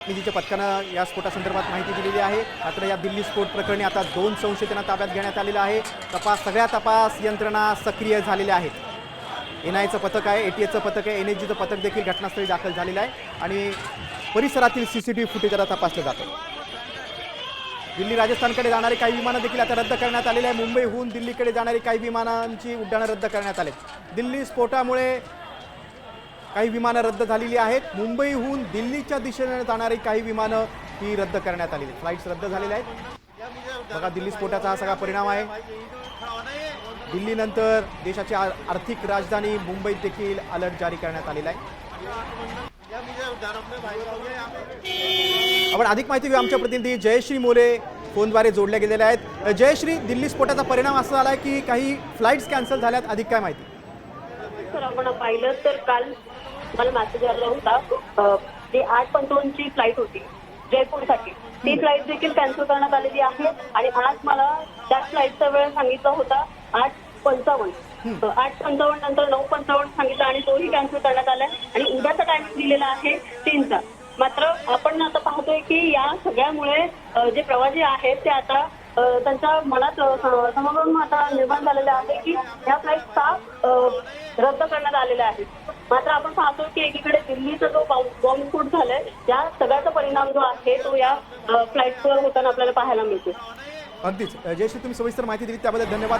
निधीच्या पथकानं या स्फोटासंदर्भात माहिती दिलेली आहे। मात्र या दिल्ली स्फोट प्रकरणी आता 2 संशयितांना ताब्यात घेण्यात आलेला आहे। सगळ्या तपास यंत्रणा सक्रिय झालेल्या आहेत। एनआयचं पथक आहे, एटीएचं पथक आहे, एनएसजीचं पथक देखील घटनास्थळी दाखल झालेलं आहे आणि परिसरातील सीसीटीव्ही फुटेज आता तपासलं जातं। दिल्ली राजस्थानकडे जाणारी काही विमानं देखील आता रद्द करण्यात आलेली आहे। मुंबईहून दिल्लीकडे जाणारी काही विमानांची उड्डाणं रद्द करण्यात आली। दिल्ली स्फोटामुळे काही विमानं रद्द झालेली आहेत। मुंबईहून दिल्लीच्या दिशेने जाणारी काही विमानं ही रद्द करण्यात आलेली आहेत। फ्लाइट्स रद्द झालेल्या आहेत। बघा, दिल्ली स्फोटाचा हा सगळा परिणाम आहे। दिल्लीनंतर देशाची आर्थिक राजधानी मुंबईत देखील अलर्ट जारी करण्यात आलेला आहे। आपण अधिक माहिती घेऊ, आमच्या प्रतिनिधी जयश्री मोरे फोनद्वारे जोडल्या गेलेल्या आहेत। जयश्री, दिल्ली स्फोटाचा परिणाम असा झाला की काही फ्लाइट्स कॅन्सल झाल्यात, अधिक काय माहिती? सर, आपण पाहिलं तर काल मला मेसेज आला होता, जी 8:55 ची फ्लाईट होती जयपूरसाठी, ती फ्लाईट देखील कॅन्सल करण्यात आलेली आहे आणि आज मला त्या फ्लाईटचा वेळ सांगितला होता 8:55, 8:55 नंतर 9:55 सांगितलं आणि तोही कॅन्सल करण्यात आलाय आणि उद्याचा टायमिंग दिलेला आहे 3चा। मात्र आपण आता पाहतोय की या सगळ्यामुळे जे प्रवासी आहेत ते आता त्यांच्या मनात समागम आता निर्माण झालेला आहे की ह्या फ्लाईट का रद्द करण्यात आलेल्या आहेत। मात्र आपण पाहतो की एकीकडे दिल्लीचा जो बॉम्बस्फोट झालाय, या सगळ्याचा परिणाम जो आहे तो या फ्लाईटवर होताना आपल्याला पाहायला मिळतो। अगदीच जयश्री, तुम्ही सविस्तर माहिती दिली त्याबद्दल धन्यवाद।